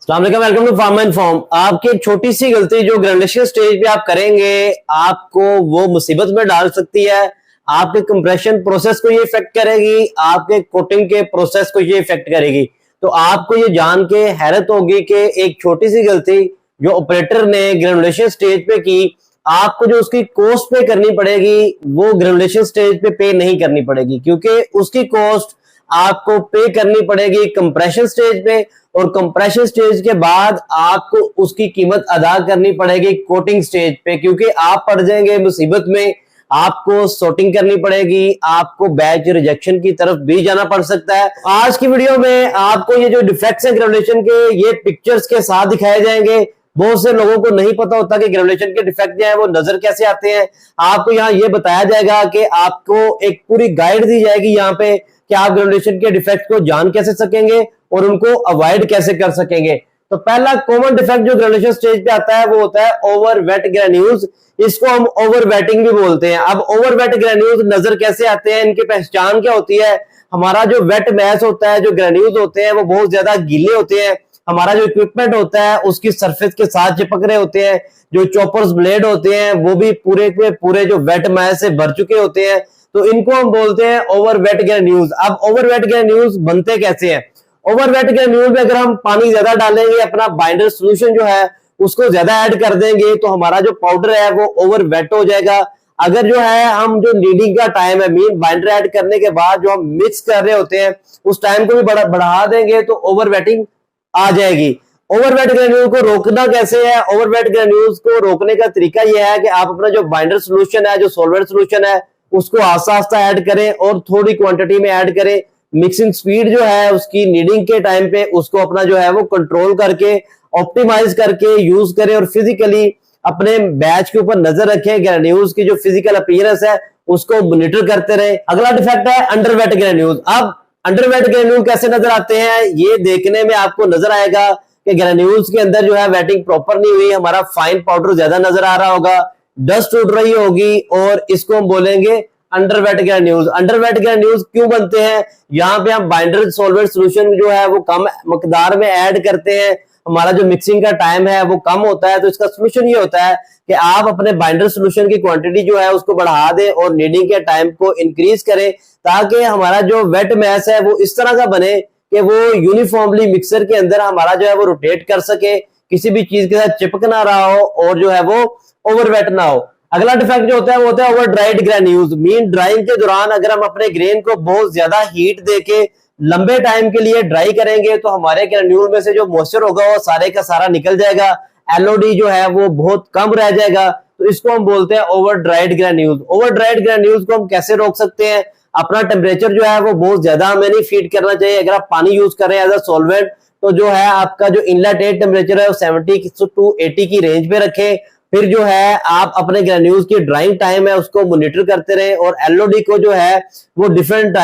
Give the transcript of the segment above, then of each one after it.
अस्सलाम वालेकुम, welcome to pharm and form. आपकी एक छोटी सी गलती जो ग्रेजुलेशन स्टेज पे आप करेंगे आपको वो मुसीबत में डाल सकती है। आपके कंप्रेशन प्रोसेस को ये इफेक्ट करेगी, आपके कोटिंग के प्रोसेस को ये इफेक्ट करेगी। तो आपको ये जान के हैरत होगी कि एक छोटी सी गलती जो ऑपरेटर ने ग्रेजुलेशन स्टेज पे की, आपको जो उसकी कॉस्ट पे करनी पड़ेगी वो ग्रेजुलेशन स्टेज पे पे नहीं करनी पड़ेगी, क्योंकि उसकी कॉस्ट आपको पे करनी पड़ेगी कंप्रेशन स्टेज पे, और कंप्रेशन स्टेज के बाद आपको उसकी कीमत अदा करनी पड़ेगी कोटिंग स्टेज पे, क्योंकि आप पड़ जाएंगे मुसीबत में। आपको सॉर्टिंग करनी पड़ेगी, आपको बैच रिजेक्शन की तरफ भी जाना पड़ सकता है। आज की वीडियो में आपको ये जो डिफेक्ट्स है ग्रेजुलेशन के, ये पिक्चर्स के साथ दिखाए जाएंगे। बहुत से लोगों को नहीं पता होता कि ग्रेजुलेशन के डिफेक्ट जो है वो नजर कैसे आते हैं। आपको यहाँ ये बताया जाएगा कि आपको एक पूरी गाइड दी जाएगी यहाँ पे कि आप ग्रेजुलेशन के डिफेक्ट को जान कैसे सकेंगे और उनको अवॉइड कैसे कर सकेंगे। तो पहला कॉमन डिफेक्ट जो ग्रेजुलेशन स्टेज पे आता है वो होता है ओवर वेट ग्रेन्यूल्स। इसको हम ओवर वेटिंग भी बोलते हैं। अब ओवर वेट ग्रेन्यूल्स नजर कैसे आते हैं, इनकी पहचान क्या होती है? हमारा जो वेट मैस होता है, जो ग्रेन्यूल्स होते हैं वो बहुत ज्यादा गीले होते हैं। हमारा जो इक्विपमेंट होता है उसकी सरफेस के साथ चिपक रहे होते हैं। जो चॉपर्स ब्लेड होते हैं वो भी पूरे के पूरे जो वेट मैस से भर चुके होते हैं। तो इनको हम बोलते हैं ओवर वेट ग्रेन्यूल्स। अब ओवर वेट ग्रेन्यूल्स बनते कैसे हैं? ओवर वेट ग्रेन्यूल में अगर हम पानी ज्यादा डालेंगे, अपना बाइंडर सोल्यूशन जो है उसको ज्यादा ऐड कर देंगे, तो हमारा जो पाउडर है वो ओवर वेट हो जाएगा। अगर जो है हम जो नीडिंग का टाइम है, मीन बाइंडर ऐड करने के बाद जो हम मिक्स कर रहे होते हैं उस टाइम को भी बढ़ा देंगे तो ओवर वेटिंग आ जाएगी। ओवर वेट ग्रेन्यूल को रोकना कैसे है? ओवर वेट ग्रेन्यूल्स को रोकने का तरीका यह है कि आप अपना जो बाइंडर सोल्यूशन है, जो सॉल्वेंट सोल्यूशन है, उसको आस्ता आस्ता ऐड करें और थोड़ी क्वांटिटी में ऐड करें। मिक्सिंग स्पीड जो है उसकी नीडिंग के टाइम पे उसको अपना जो है वो कंट्रोल करके ऑप्टिमाइज करके यूज करें, और फिजिकली अपने बैच के ऊपर नजर रखें। ग्रेन्यूल्स की जो फिजिकल अपीयरेंस है उसको मॉनिटर करते रहे। अगला डिफेक्ट है अंडरवेट ग्रेन्यूल्स। अब अंडरवेट ग्रेन्यूल कैसे नजर आते हैं? ये देखने में आपको नजर आएगा कि ग्रेन्यूल्स के अंदर जो है वेटिंग प्रॉपर नहीं हुई, हमारा फाइन पाउडर ज्यादा नजर आ रहा होगा, डस्ट उड़ रही होगी, और इसको हम बोलेंगे अंडरवेट ग्रेन्यूल्स। अंडरवेट ग्रेन्यूल्स क्यों बनते हैं? यहाँ पे हम बाइंडर सॉल्वेंट सॉल्यूशन जो है वो कम मकदार में ऐड करते हैं, हमारा जो मिक्सिंग का टाइम है वो कम होता है। तो इसका सोल्यूशन ये होता है कि आप अपने बाइंडर सॉल्यूशन की क्वांटिटी जो है उसको बढ़ा दें और नीडिंग के टाइम को इंक्रीज करें, ताकि हमारा जो वेट मैस है वो इस तरह का बने कि वो यूनिफॉर्मली मिक्सर के अंदर हमारा जो है वो रोटेट कर सके, किसी भी चीज के साथ चिपक ना रहा हो और जो है वो ओवरवेट ना हो। अगला डिफेक्ट जो होता है वो होता है over dried granules. Mean drawing के दौरान अगर हम अपने ग्रेन को बहुत ज्यादा हीट देके लंबे टाइम के लिए ड्राई करेंगे तो हमारे ग्रेन्यूल में से जो मॉइस्चर होगा वो सारे का सारा निकल जाएगा, एलओडी जो है वो बहुत कम रह जाएगा। तो इसको हम बोलते हैं over dried granules. Over dried granules को हम कैसे रोक सकते हैं? अपना टेम्परेचर जो है वो बहुत ज्यादा हमें नहीं फीड करना चाहिए। अगर आप पानी यूज कर रहे हैं एज अ सॉल्वेंट तो जो है आपका जो इनलेट एयर टेम्परेचर है वो 70 टू 80 की रेंज पे रखें। फिर जो है आप अपने ग्रेन्यूल्स की ड्राइंग टाइम है उसको मॉनिटर करते रहे, और एलओडी को जो है वो डिफरेंट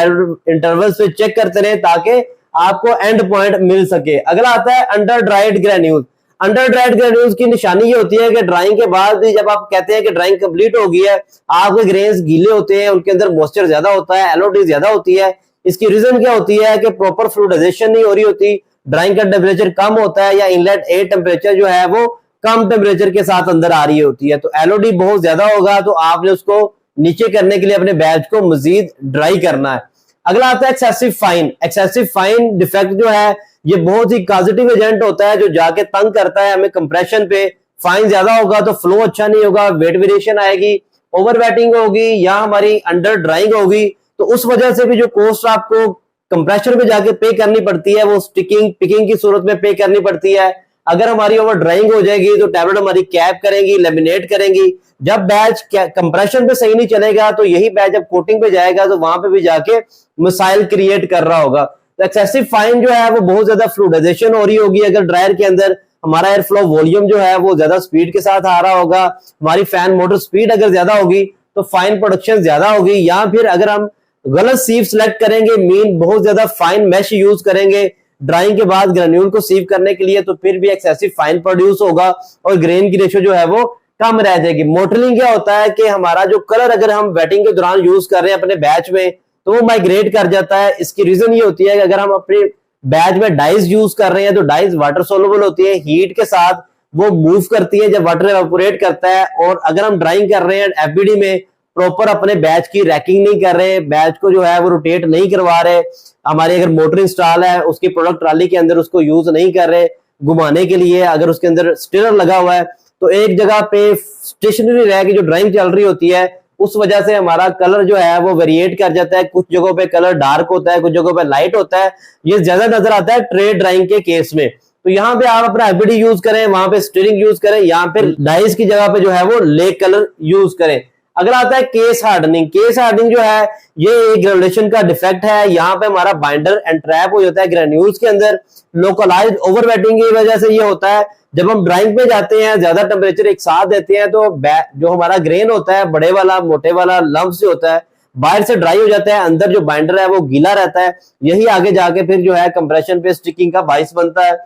इंटरवल्स पे चेक करते रहे ताकि आपको एंड पॉइंट मिल सके। अगला आता है under dried granules. Under dried granules की निशानी ये होती है कि ड्राइंग के बाद भी जब आप कहते हैं कि ड्राइंग कंप्लीट हो गई है, आपके ग्रेन्स गीले होते हैं, उनके अंदर मॉइस्चर ज्यादा होता है, एलओडी ज्यादा होती है। इसकी रीजन क्या होती है कि प्रॉपर फ्लूइडाइजेशन नहीं हो रही होती, ड्राइंग का टेम्परेचर कम होता है, या इनलेट एयर टेम्परेचर जो है वो कम टेम्परेचर के साथ अंदर आ रही होती है। तो एलओडी बहुत ज्यादा होगा तो आपने उसको नीचे करने के लिए अपने बैच को मजीद ड्राई करना है। अगला आता है excessive fine. Excessive fine defect जो है ये बहुत ही पॉजिटिव एजेंट होता है जो जाके तंग करता है हमें कंप्रेशन पे। फाइन ज्यादा होगा तो फ्लो अच्छा नहीं होगा, वेट वेरिएशन आएगी, ओवर वेटिंग होगी, या हमारी अंडर ड्राइंग होगी। तो उस वजह से भी जो कॉस्ट आपको कंप्रेशन पे जाके पे करनी पड़ती है वो स्टिकिंग पिकिंग की सूरत में पे करनी पड़ती है। अगर हमारी ओवर ड्राइंग हो जाएगी तो टैबलेट हमारी कैप करेंगी, लेमिनेट करेंगी। जब बैच कंप्रेशन पे सही नहीं चलेगा तो यही बैच जब कोटिंग पे जाएगा तो वहां पे भी जाके मिसाइल क्रिएट कर रहा होगा। तो एक्सेसिव फाइन जो है वो बहुत ज्यादा फ्लूइडाइजेशन हो रही होगी। अगर ड्रायर के अंदर हमारा एयर फ्लो वॉल्यूम जो है वो ज्यादा स्पीड के साथ आ रहा होगा, हमारी फैन मोटर स्पीड अगर ज्यादा होगी तो फाइन प्रोडक्शन ज्यादा होगी। या फिर अगर हम गलत सीव सेलेक्ट करेंगे, मीन बहुत ज्यादा फाइन मैश यूज करेंगे ड्राइंग के बाद ग्रेन्यूल को सीव करने के लिए, तो फिर भी एक्सेसिव फाइन प्रोड्यूस होगा और ग्रेन की रेशो जो है वो कम रह जाएगी। मोटलिंग क्या होता है कि हमारा जो कलर अगर हम वेटिंग के दौरान यूज कर रहे हैं अपने बैच में तो वो माइग्रेट कर जाता है। इसकी रीजन ये होती है कि अगर हम अपनी बैच में डाइज यूज कर रहे हैं तो डाइज वाटर सोलुबल होती है, हीट के साथ वो मूव करती है जब वाटर एवापोरेट करता है। और अगर हम ड्राइंग कर रहे हैं एफबीडी में, प्रॉपर अपने बैच की रैकिंग नहीं कर रहे, बैच को जो है वो रोटेट नहीं करवा रहे, हमारी अगर मोटर इंस्टॉल है उसकी प्रोडक्ट ट्राली के अंदर उसको यूज नहीं कर रहे घुमाने के लिए, अगर उसके अंदर स्टिरर लगा हुआ है तो एक जगह पे स्टेशनरी रह के जो ड्राइंग चल रही होती है उस वजह से हमारा कलर जो है वो वेरिएट कर जाता है। कुछ जगहों पे कलर डार्क होता है, कुछ जगहों पे लाइट होता है। ये ज्यादा नजर आता है ट्रे ड्राइंग के केस में। तो यहाँ पे आप अपना एफबीडी यूज करें, वहां पे स्टीयरिंग यूज करें, यहाँ पे डाइस की जगह पे जो है वो लेक कलर यूज करें। अगला आता है केस हार्डनिंग। केस हार्डनिंग जो है ये एक ग्रेनुलेशन का डिफेक्ट है। यहाँ पे हमारा बाइंडर एंट्रैप हो जाता है ग्रेन्यूल्स के अंदर। लोकलाइज्ड ओवरवेटिंग की वजह से ये होता है, जब हम ड्राइंग पे जाते हैं ज्यादा टेम्परेचर एक साथ देते हैं तो जो हमारा ग्रेन होता है बड़े वाला मोटे वाला लम्ब से होता है, बाहर से ड्राई हो जाता है, अंदर जो बाइंडर है वो गीला रहता है। यही आगे जाके फिर जो है कंप्रेशन पे स्टिकिंग का बाइस बनता है।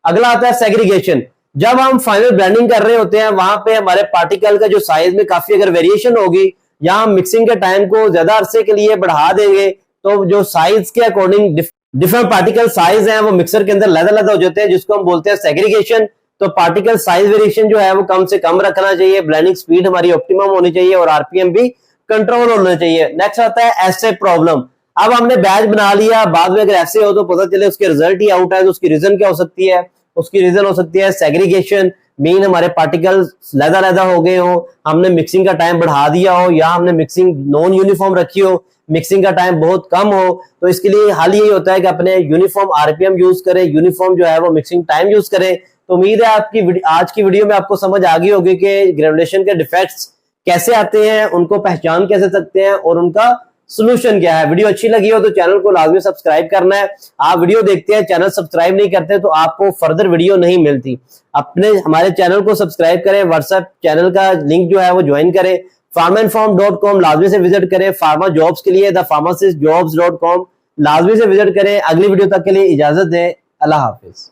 अगला आता है सेग्रीगेशन। जब हम फाइनल ब्लेंडिंग कर रहे होते हैं वहां पे हमारे पार्टिकल का जो साइज में काफी अगर वेरिएशन होगी या हम मिक्सिंग के टाइम को ज्यादा अरसे के लिए बढ़ा देंगे तो जो साइज के अकॉर्डिंग डिफरेंट पार्टिकल साइज है वो मिक्सर के अंदर लहदा हो जाते हैं, जिसको हम बोलते हैं सेग्रीगेशन। तो पार्टिकल साइज वेरिएशन जो है वो कम से कम रखना चाहिए, ब्लेंडिंग स्पीड हमारी ऑप्टिमम होनी चाहिए और आरपीएम भी कंट्रोल होना चाहिए। नेक्स्ट आता है ऐसे प्रॉब्लम। अब हमने बैच बना लिया, बाद में अगर ऐसे हो तो पता चले उसके रिजल्ट ही आउट है तो उसकी रीजन क्या हो सकती है? उसकी रीजन हो सकती है सेग्रीगेशन, मीन हमारे पार्टिकल लहदा हो गए हो, हमने मिक्सिंग का टाइम बढ़ा दिया हो या हमने मिक्सिंग नॉन यूनिफॉर्म रखी हो, मिक्सिंग का टाइम बहुत कम हो। तो इसके लिए हाल यही होता है कि अपने यूनिफॉर्म आरपीएम यूज करें, यूनिफॉर्म जो है वो मिक्सिंग टाइम यूज करें। तो उम्मीद है आपकी आज की वीडियो में आपको समझ आ गई होगी कि ग्रेनुलेशन के डिफेक्ट्स कैसे आते हैं, उनको पहचान कैसे सकते हैं और उनका सोल्यूशन क्या है। वीडियो अच्छी लगी हो तो चैनल को लाजमी सब्सक्राइब करना है। आप वीडियो देखते हैं चैनल सब्सक्राइब नहीं करते तो आपको फर्दर वीडियो नहीं मिलती। अपने हमारे चैनल को सब्सक्राइब करें, व्हाट्सएप चैनल का लिंक जो है वो ज्वाइन करें, farmainform.com लाजमी से विजिट करें। फार्मा जॉब्स के लिए thepharmacistjobs.com लाजमी से विजिट करें। अगली वीडियो तक के लिए इजाजत दें। अल्लाह हाफिज।